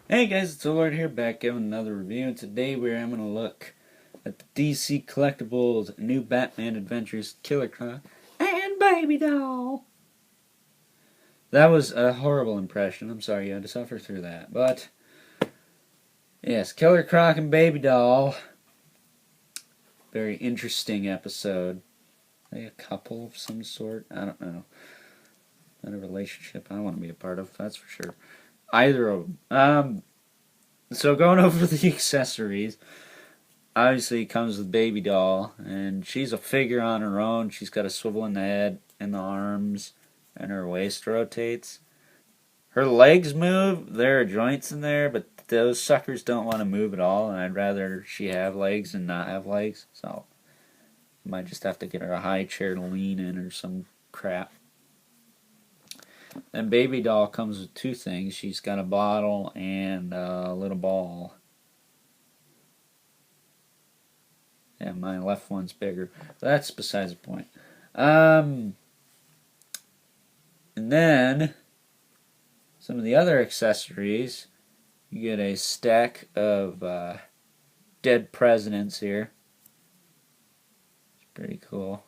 Hey guys, it's Lord here, back giving another review, and today I'm going to look at the DC Collectibles New Batman Adventures Killer Croc and Baby Doll. That was a horrible impression. I'm sorry you had to suffer through that. But, yes, Killer Croc and Baby Doll. Very interesting episode. Are they a couple of some sort? I don't know. Not a relationship I want to be a part of, that's for sure. Either of them. So going over the accessories, obviously it comes with Baby Doll, and she's a figure on her own. She's got a swivel in the head and the arms, and her waist rotates. Her legs move. There are joints in there, but those suckers don't want to move at all, and I'd rather she have legs and not have legs, so I might just have to get her a high chair to lean in or some crap. Then Baby Doll comes with two things. She's got a bottle and a little ball. Yeah, my left one's bigger. That's besides the point. And then some of the other accessories. You get a stack of dead presidents here. It's pretty cool.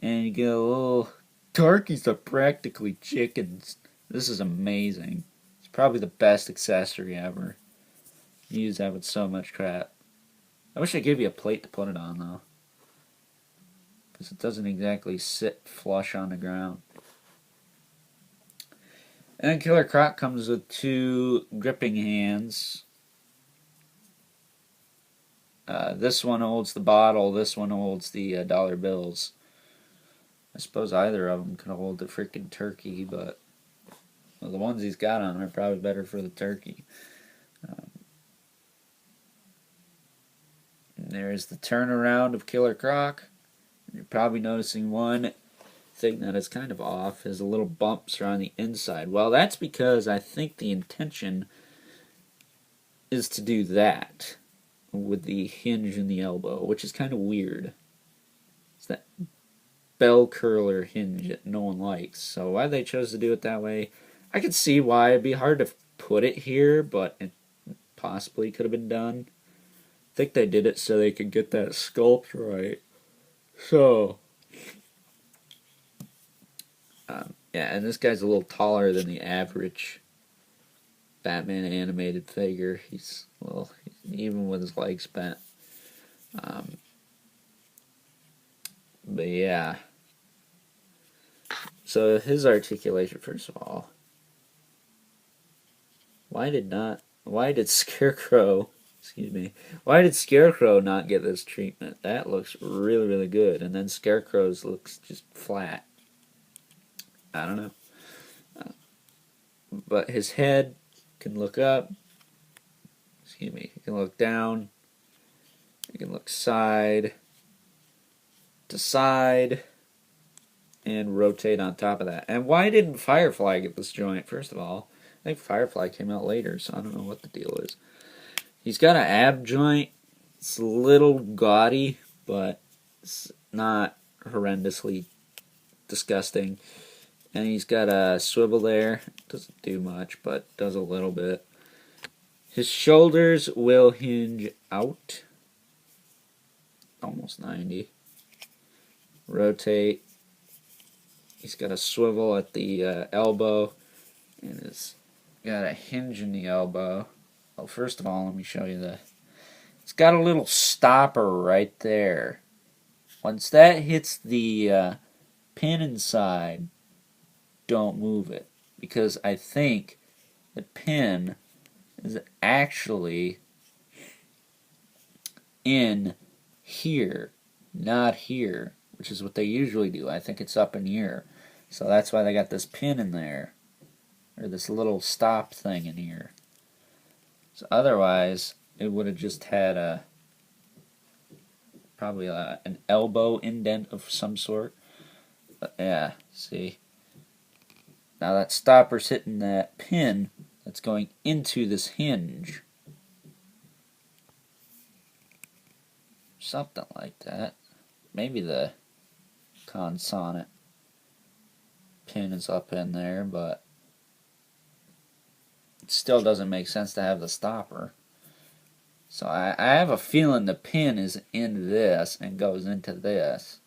And you get a little turkeys that are practically chickens. This is amazing. It's probably the best accessory ever. You use that with so much crap. I wish I gave you a plate to put it on though, because it doesn't exactly sit flush on the ground. And then Killer Croc comes with two gripping hands. This one holds the bottle. This one holds the dollar bills. I suppose either of them could hold the freaking turkey, but well, the ones he's got on are probably better for the turkey. There's the turnaround of Killer Croc. You're probably noticing one thing that is kind of off is the little bumps are on the inside. Well, that's because I think the intention is to do that with the hinge in the elbow, which is kind of weird. It's that bell curler hinge that no one likes. So why they chose to do it that way, I could see why. It'd be hard to put it here, but it possibly could have been done. I think they did it so they could get that sculpt right. So, yeah, and this guy's a little taller than the average Batman animated figure. He's, well, even with his legs bent. But yeah. So his articulation, first of all. Why did Scarecrow, excuse me, why did Scarecrow not get this treatment? That looks really, really good. And then Scarecrow's looks just flat. I don't know. But his head can look up. Excuse me. He can look down. He can look side to side. And rotate on top of that. And why didn't Firefly get this joint, first of all? I think Firefly came out later, so I don't know what the deal is. He's got an ab joint. It's a little gaudy, but it's not horrendously disgusting. And he's got a swivel there. Doesn't do much, but does a little bit. His shoulders will hinge out. Almost 90. Rotate. He's got a swivel at the elbow, and it's got a hinge in the elbow. Well, first of all, let me show you it's got a little stopper right there. Once that hits the pin inside, don't move it, because I think the pin is actually in here, not here, which is what they usually do. I think it's up in here. So that's why they got this pin in there, or this little stop thing in here. So otherwise, it would have just had a probably an elbow indent of some sort. But yeah, see. Now that stopper's hitting that pin that's going into this hinge. Something like that. Maybe the consonant pin is up in there, but it still doesn't make sense to have the stopper. So I have a feeling the pin is in this and goes into this.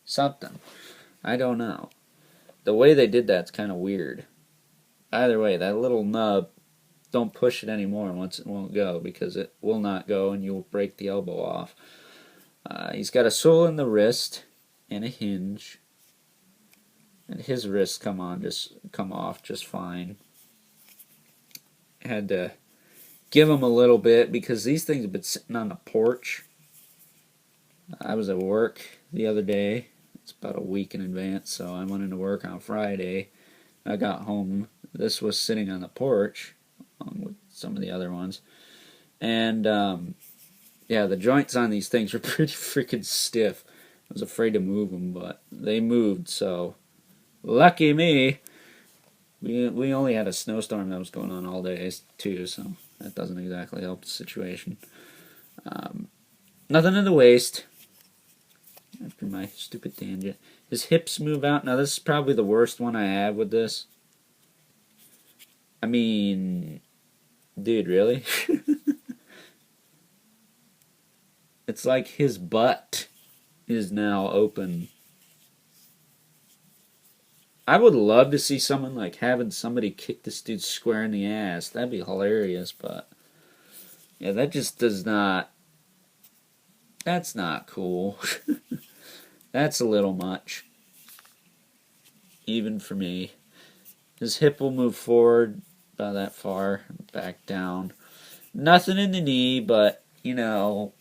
Something. I don't know. The way they did that's kind of weird. Either way, that little nub, don't push it anymore once it won't go, because it will not go and you'll break the elbow off. He's got a sole in the wrist and a hinge. And his wrists come off just fine. Had to give him a little bit because these things have been sitting on the porch. I was at work the other day. It's about a week in advance, so I went into work on Friday. I got home. This was sitting on the porch along with some of the other ones. And, yeah, the joints on these things were pretty freaking stiff. I was afraid to move them, but they moved, so lucky me. We only had a snowstorm that was going on all day, too, so that doesn't exactly help the situation. Nothing in the waist. After my stupid tangent. His hips move out. Now, this is probably the worst one I have with this. I mean, dude, really? It's like his butt is now open. I would love to see someone like having somebody kick this dude square in the ass. That'd be hilarious, but yeah, that just does not. That's not cool. That's a little much, even for me. His hip will move forward about that far, back down. Nothing in the knee, but you know,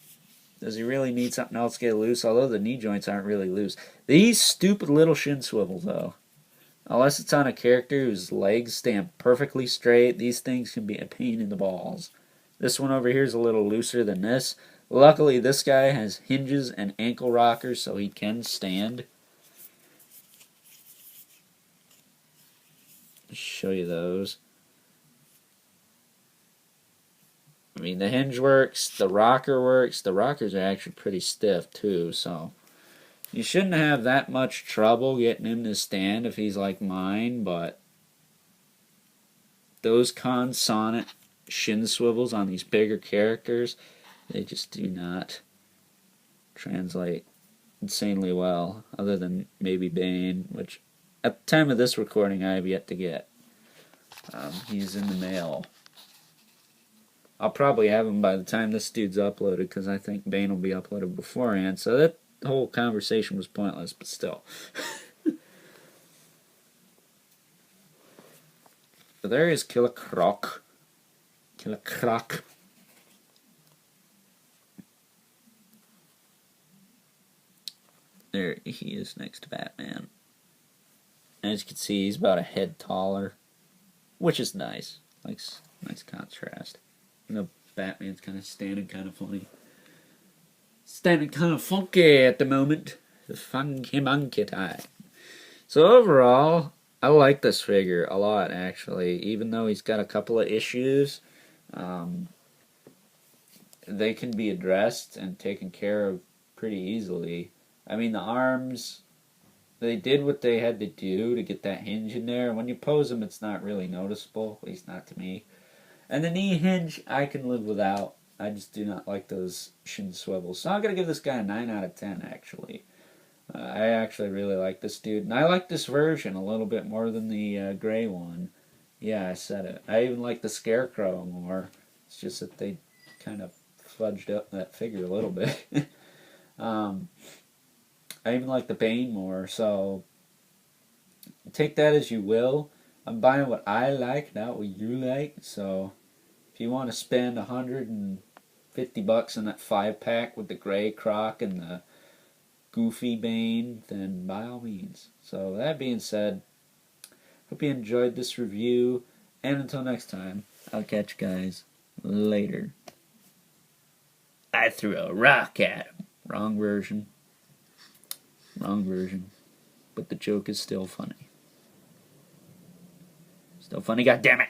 does he really need something else to get loose? Although the knee joints aren't really loose. These stupid little shin swivels, though. Unless it's on a character whose legs stand perfectly straight, these things can be a pain in the balls. This one over here is a little looser than this. Luckily, this guy has hinges and ankle rockers, so he can stand. I'll show you those. I mean, the hinge works, the rocker works. The rockers are actually pretty stiff, too, so you shouldn't have that much trouble getting him to stand if he's like mine, but those consonant shin swivels on these bigger characters, they just do not translate insanely well, other than maybe Bane, which at the time of this recording I have yet to get. He's in the mail. I'll probably have him by the time this dude's uploaded, because I think Bane will be uploaded beforehand, so that whole conversation was pointless, but still. So there is Killer Croc. Killer Croc. There he is next to Batman. As you can see, he's about a head taller, which is nice. Nice contrast. You know, Batman's kind of standing kind of funny. Standing kind of funky at the moment. The funky monkey time. So overall, I like this figure a lot, actually. Even though he's got a couple of issues, they can be addressed and taken care of pretty easily. I mean, the arms, they did what they had to do to get that hinge in there. When you pose them, it's not really noticeable, at least not to me. And the knee hinge, I can live without. I just do not like those shin swivels. So I'm going to give this guy a 9 out of 10, actually. I actually really like this dude. And I like this version a little bit more than the gray one. Yeah, I said it. I even like the Scarecrow more. It's just that they kind of fudged up that figure a little bit. I even like the Bane more, so take that as you will. I'm buying what I like, not what you like. So if you want to spend $150 on that 5-pack with the gray Croc and the goofy Bane, then by all means. So that being said, hope you enjoyed this review, and until next time, I'll catch you guys later. I threw a rock at him. Wrong version. Wrong version. But the joke is still funny. Still funny, goddammit!